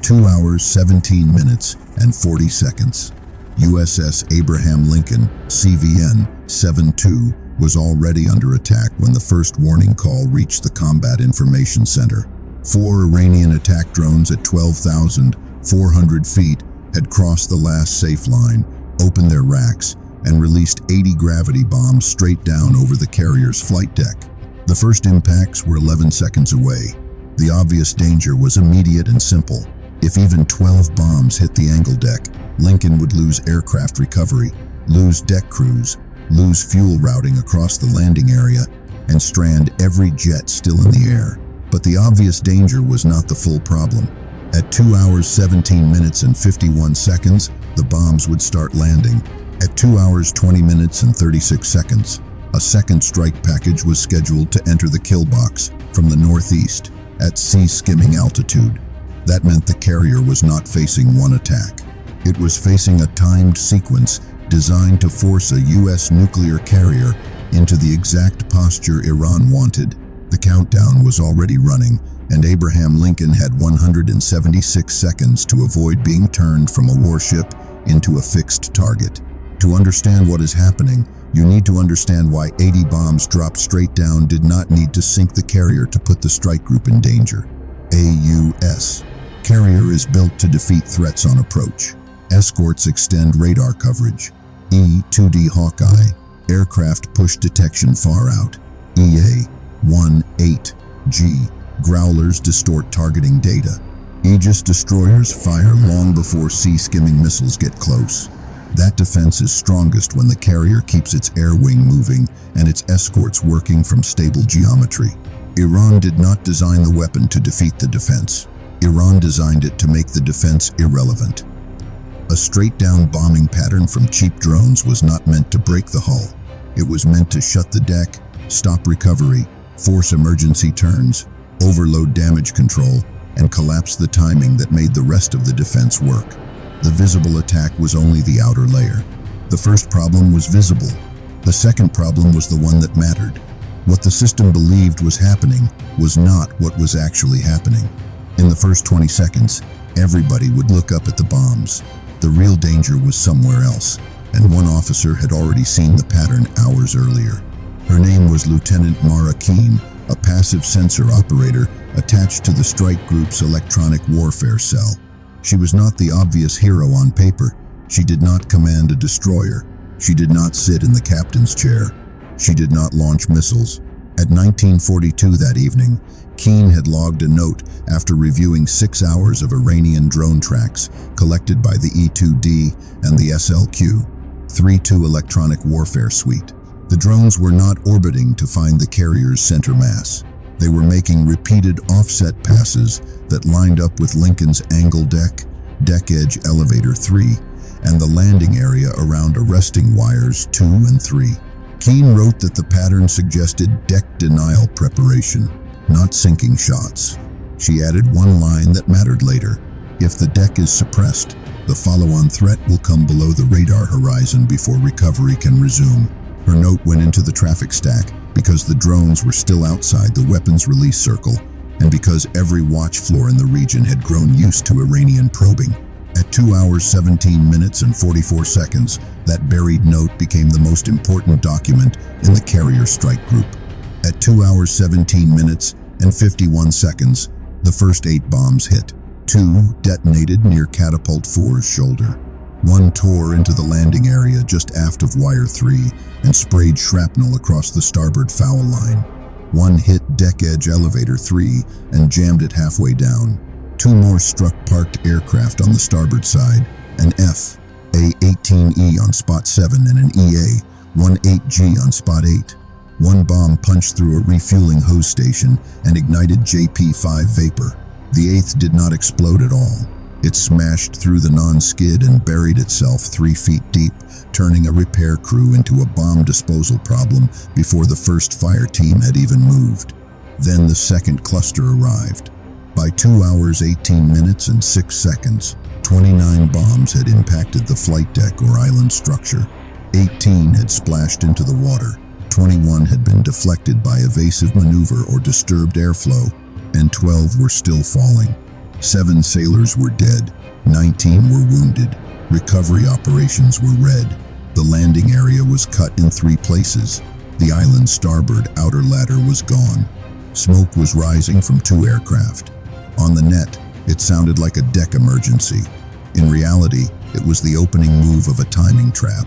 2 hours, 17 minutes, and 40 seconds. USS Abraham Lincoln, CVN 72, was already under attack when the first warning call reached the Combat Information Center. 4 Iranian attack drones at 12,400 feet had crossed the last safe line, opened their racks, and released 80 gravity bombs straight down over the carrier's flight deck. The first impacts were 11 seconds away. The obvious danger was immediate and simple. If even 12 bombs hit the angle deck, Lincoln would lose aircraft recovery, lose deck crews, lose fuel routing across the landing area, and strand every jet still in the air. But the obvious danger was not the full problem. At 2 hours, 17 minutes, and 51 seconds, the bombs would start landing. At 2 hours, 20 minutes, and 36 seconds, a second strike package was scheduled to enter the kill box from the northeast at sea skimming altitude. That meant the carrier was not facing one attack. It was facing a timed sequence designed to force a U.S. nuclear carrier into the exact posture Iran wanted. The countdown was already running, and Abraham Lincoln had 176 seconds to avoid being turned from a warship into a fixed target. To understand what is happening, you need to understand why 80 bombs dropped straight down did not need to sink the carrier to put the strike group in danger. AUS. Carrier is built to defeat threats on approach. Escorts extend radar coverage. E-2D Hawkeye. Aircraft push detection far out. EA-18G. Growlers distort targeting data. Aegis destroyers fire long before sea-skimming missiles get close. That defense is strongest when the carrier keeps its air wing moving and its escorts working from stable geometry. Iran did not design the weapon to defeat the defense. Iran designed it to make the defense irrelevant. A straight-down bombing pattern from cheap drones was not meant to break the hull. It was meant to shut the deck, stop recovery, force emergency turns, overload damage control, and collapse the timing that made the rest of the defense work. The visible attack was only the outer layer. The first problem was visible. The second problem was the one that mattered. What the system believed was happening was not what was actually happening. In the first 20 seconds, everybody would look up at the bombs. The real danger was somewhere else, and one officer had already seen the pattern hours earlier. Her name was Lieutenant Mara Keene, a passive sensor operator attached to the strike group's electronic warfare cell. She was not the obvious hero on paper. She did not command a destroyer. She did not sit in the captain's chair. She did not launch missiles. At 1942 that evening, Keene had logged a note after reviewing 6 hours of Iranian drone tracks collected by the E-2D and the SLQ-32 electronic warfare suite. The drones were not orbiting to find the carrier's center mass. They were making repeated offset passes that lined up with Lincoln's angle deck, deck edge elevator 3, and the landing area around arresting wires 2 and 3. Keene wrote that the pattern suggested deck denial preparation, not sinking shots. She added one line that mattered later. If the deck is suppressed, the follow-on threat will come below the radar horizon before recovery can resume. Her note went into the traffic stack because the drones were still outside the weapons release circle and because every watch floor in the region had grown used to Iranian probing. At 2 hours, 17 minutes, and 44 seconds, that buried note became the most important document in the carrier strike group. At 2 hours, 17 minutes, and 51 seconds, the first 8 bombs hit. 2 detonated near Catapult 4's shoulder. 1 tore into the landing area just aft of Wire 3 and sprayed shrapnel across the starboard foul line. 1 hit deck edge elevator 3 and jammed it halfway down. 2 more struck parked aircraft on the starboard side, an F/A-18E on spot 7 and an EA-18G on spot 8. 1 bomb punched through a refueling hose station and ignited JP-5 vapor. The 8th did not explode at all. It smashed through the non-skid and buried itself 3 feet deep, turning a repair crew into a bomb disposal problem before the first fire team had even moved. Then the second cluster arrived. By 2 hours, 18 minutes, and 6 seconds, 29 bombs had impacted the flight deck or island structure. 18 had splashed into the water. 21 had been deflected by evasive maneuver or disturbed airflow, and 12 were still falling. 7 sailors were dead, 19 were wounded. Recovery operations were red. The landing area was cut in 3 places. The island's starboard outer ladder was gone. Smoke was rising from 2 aircraft. On the net, it sounded like a deck emergency. In reality, it was the opening move of a timing trap.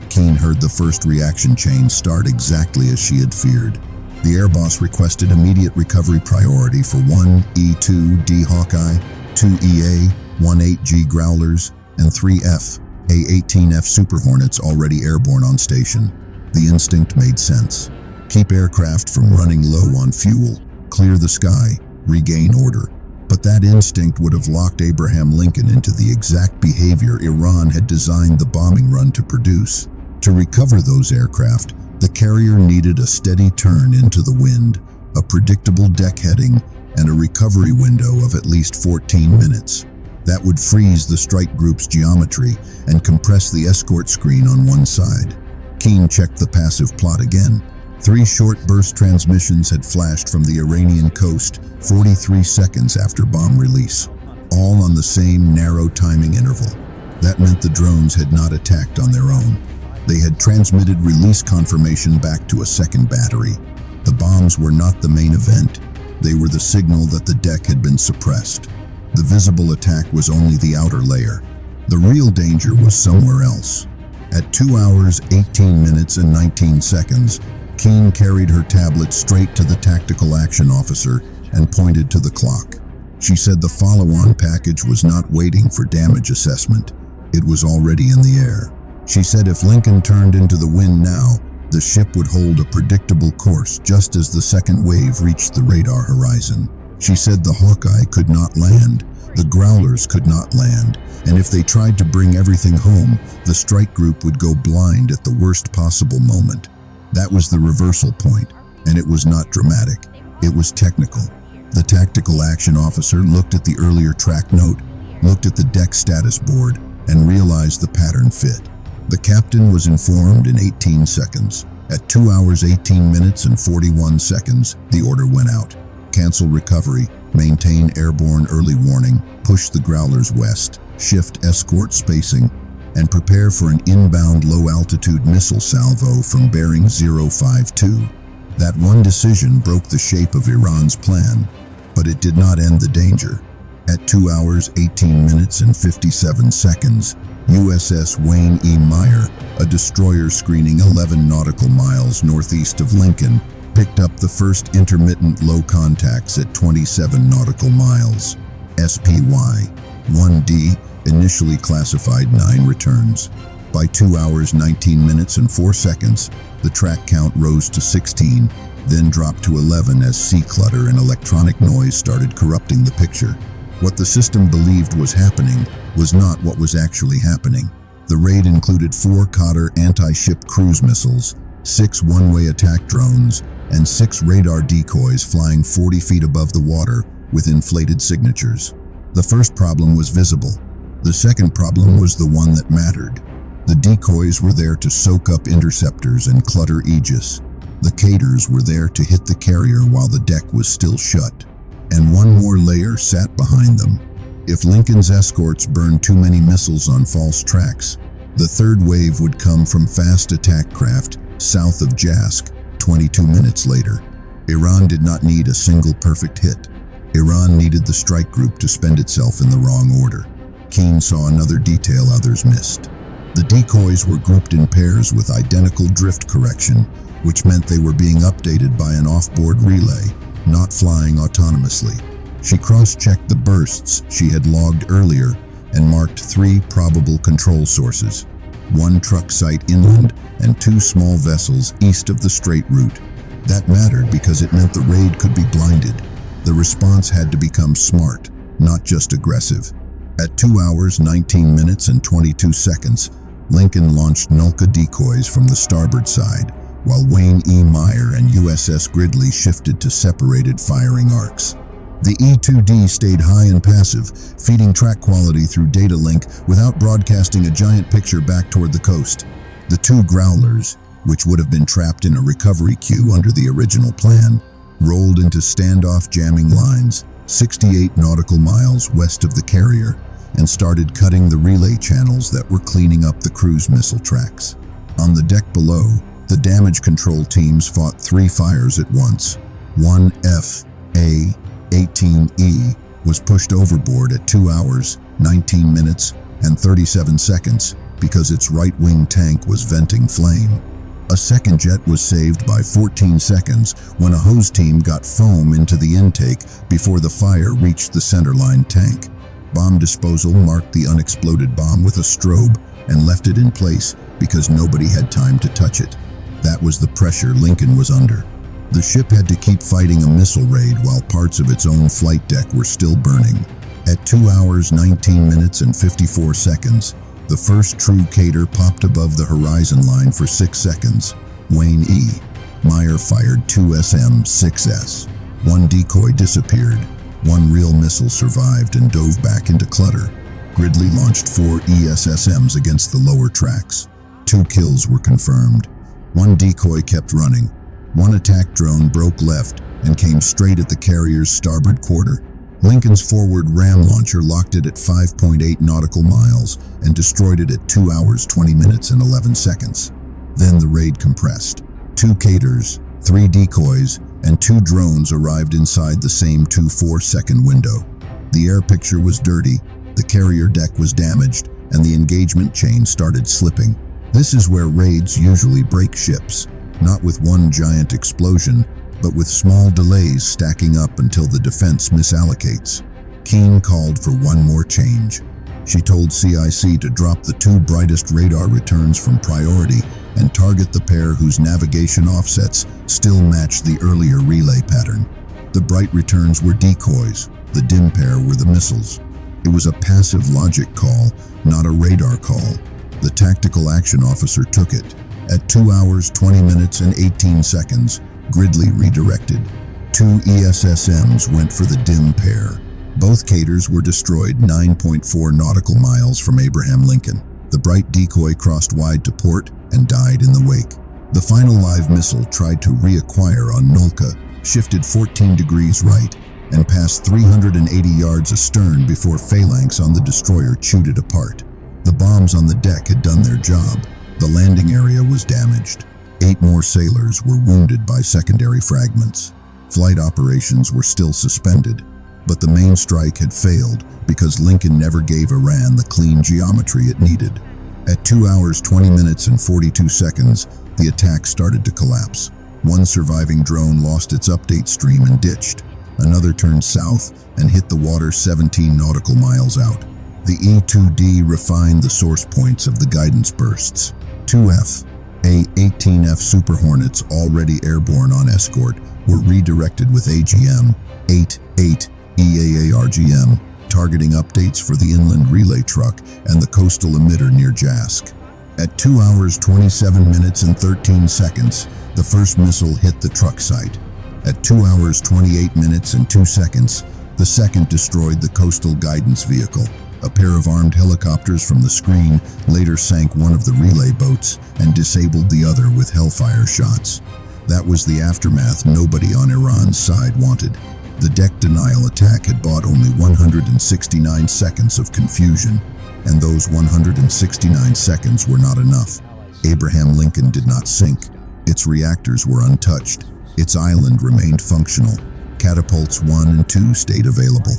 Keane heard the first reaction chain start exactly as she had feared. The air boss requested immediate recovery priority for 1 E-2D Hawkeye, 2 EA, 1-8G Growlers, and 3 A-18F Super Hornets already airborne on station. The instinct made sense. Keep aircraft from running low on fuel, clear the sky, regain order. But that instinct would have locked Abraham Lincoln into the exact behavior Iran had designed the bombing run to produce. To recover those aircraft, the carrier needed a steady turn into the wind, a predictable deck heading, and a recovery window of at least 14 minutes. That would freeze the strike group's geometry and compress the escort screen on one side. Keane checked the passive plot again. 3 short burst transmissions had flashed from the Iranian coast 43 seconds after bomb release, all on the same narrow timing interval. That meant the drones had not attacked on their own. They had transmitted release confirmation back to a second battery. The bombs were not the main event. They were the signal that the deck had been suppressed. The visible attack was only the outer layer. The real danger was somewhere else. At 2 hours, 18 minutes and 19 seconds, Keane carried her tablet straight to the tactical action officer and pointed to the clock. She said the follow-on package was not waiting for damage assessment. It was already in the air. She said if Lincoln turned into the wind now, the ship would hold a predictable course just as the second wave reached the radar horizon. She said the Hawkeye could not land, the Growlers could not land, and if they tried to bring everything home, the strike group would go blind at the worst possible moment. That was the reversal point, and it was not dramatic. It was technical. The tactical action officer looked at the earlier track note, looked at the deck status board, and realized the pattern fit. The captain was informed in 18 seconds. At 2 hours, 18 minutes and 41 seconds, the order went out. Cancel recovery, maintain airborne early warning, push the Growlers west, shift escort spacing, and prepare for an inbound low-altitude missile salvo from bearing 052. That one decision broke the shape of Iran's plan, but it did not end the danger. At 2 hours, 18 minutes and 57 seconds, USS Wayne E. Meyer, a destroyer screening 11 nautical miles northeast of Lincoln, picked up the first intermittent low contacts at 27 nautical miles. SPY-1D initially classified 9 returns. By 2 hours, 19 minutes and 4 seconds, the track count rose to 16, then dropped to 11 as sea clutter and electronic noise started corrupting the picture. What the system believed was happening was not what was actually happening. The raid included 4 Qatar anti-ship cruise missiles, 6 one-way attack drones, and 6 radar decoys flying 40 feet above the water with inflated signatures. The first problem was visible. The second problem was the one that mattered. The decoys were there to soak up interceptors and clutter Aegis. The Katers were there to hit the carrier while the deck was still shut. And one more layer sat behind them. If Lincoln's escorts burned too many missiles on false tracks, the third wave would come from fast attack craft south of Jask 22 minutes later. Iran did not need a single perfect hit. Iran needed the strike group to spend itself in the wrong order. Keane saw another detail others missed. The decoys were grouped in pairs with identical drift correction, which meant they were being updated by an off-board relay, not flying autonomously. She cross-checked the bursts she had logged earlier and marked 3 probable control sources: 1 truck site inland and 2 small vessels east of the straight route. That mattered because it meant the raid could be blinded. The response had to become smart, not just aggressive. At 2 hours, 19 minutes and 22 seconds, Lincoln launched Nulka decoys from the starboard side, while Wayne E. Meyer and USS Gridley shifted to separated firing arcs. The E-2D stayed high and passive, feeding track quality through data link without broadcasting a giant picture back toward the coast. The 2 Growlers, which would have been trapped in a recovery queue under the original plan, rolled into standoff jamming lines, 68 nautical miles west of the carrier, and started cutting the relay channels that were cleaning up the cruise missile tracks. On the deck below, the damage control teams fought 3 fires at once. One FA-18E was pushed overboard at 2 hours, 19 minutes, and 37 seconds because its right-wing tank was venting flame. A second jet was saved by 14 seconds when a hose team got foam into the intake before the fire reached the centerline tank. Bomb disposal marked the unexploded bomb with a strobe and left it in place because nobody had time to touch it. That was the pressure Lincoln was under. The ship had to keep fighting a missile raid while parts of its own flight deck were still burning. At 2 hours, 19 minutes, and 54 seconds, the first true Cater popped above the horizon line for 6 seconds. Wayne E. Meyer fired 2 SM-6S. One decoy disappeared. One real missile survived and dove back into clutter. Gridley launched 4 ESSMs against the lower tracks. 2 kills were confirmed. One decoy kept running. One attack drone broke left and came straight at the carrier's starboard quarter. Lincoln's forward ram launcher locked it at 5.8 nautical miles and destroyed it at 2 hours, 20 minutes, and 11 seconds. Then the raid compressed. 2 Caters, 3 decoys, and 2 drones arrived inside the same 2-4-second window. The air picture was dirty, the carrier deck was damaged, and the engagement chain started slipping. This is where raids usually break ships, not with one giant explosion, but with small delays stacking up until the defense misallocates. Keene called for one more change. She told CIC to drop the 2 brightest radar returns from priority and target the pair whose navigation offsets still matched the earlier relay pattern. The bright returns were decoys, the dim pair were the missiles. It was a passive logic call, not a radar call. The tactical action officer took it. At 2 hours, 20 minutes, and 18 seconds, Gridley redirected. 2 ESSMs went for the dim pair. Both Caters were destroyed 9.4 nautical miles from Abraham Lincoln. The bright decoy crossed wide to port and died in the wake. The final live missile tried to reacquire on Nulka, shifted 14 degrees right, and passed 380 yards astern before phalanx on the destroyer chewed it apart. The bombs on the deck had done their job. The landing area was damaged. 8 more sailors were wounded by secondary fragments. Flight operations were still suspended, but the main strike had failed because Lincoln never gave Iran the clean geometry it needed. At 2 hours, 20 minutes, and 42 seconds, the attack started to collapse. One surviving drone lost its update stream and ditched. Another turned south and hit the water 17 nautical miles out. The E-2D refined the source points of the guidance bursts. 2 A-18F Super Hornets, already airborne on escort, were redirected with AGM-88 EAA-RGM, targeting updates for the inland relay truck and the coastal emitter near Jask. At 2 hours, 27 minutes, and 13 seconds, the first missile hit the truck site. At 2 hours, 28 minutes, and 2 seconds, the second destroyed the coastal guidance vehicle. A pair of armed helicopters from the screen later sank one of the relay boats and disabled the other with Hellfire shots. That was the aftermath nobody on Iran's side wanted. The deck denial attack had bought only 169 seconds of confusion, and those 169 seconds were not enough. Abraham Lincoln did not sink. Its reactors were untouched. Its island remained functional. Catapults 1 and 2 stayed available.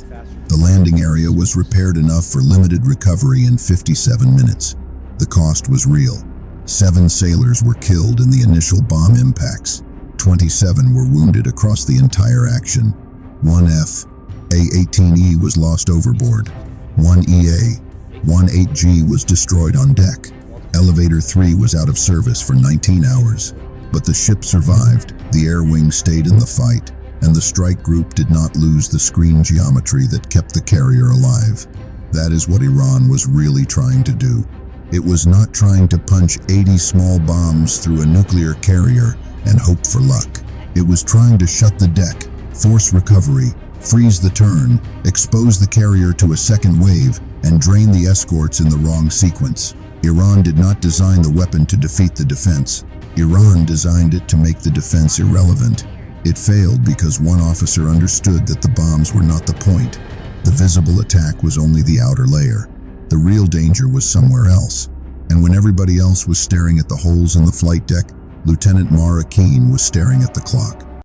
The landing area was repaired enough for limited recovery in 57 minutes. The cost was real. 7 sailors were killed in the initial bomb impacts. 27 were wounded across the entire action. 1 A-18E was lost overboard. 1 EA, 1 8G was destroyed on deck. Elevator 3 was out of service for 19 hours. But the ship survived, the air wing stayed in the fight, and the strike group did not lose the screen geometry that kept the carrier alive. That is what Iran was really trying to do. It was not trying to punch 80 small bombs through a nuclear carrier and hope for luck. It was trying to shut the deck, force recovery, freeze the turn, expose the carrier to a second wave, and drain the escorts in the wrong sequence. Iran did not design the weapon to defeat the defense. Iran designed it to make the defense irrelevant. It failed because one officer understood that the bombs were not the point. The visible attack was only the outer layer. The real danger was somewhere else. And when everybody else was staring at the holes in the flight deck, Lieutenant Mara Keene was staring at the clock.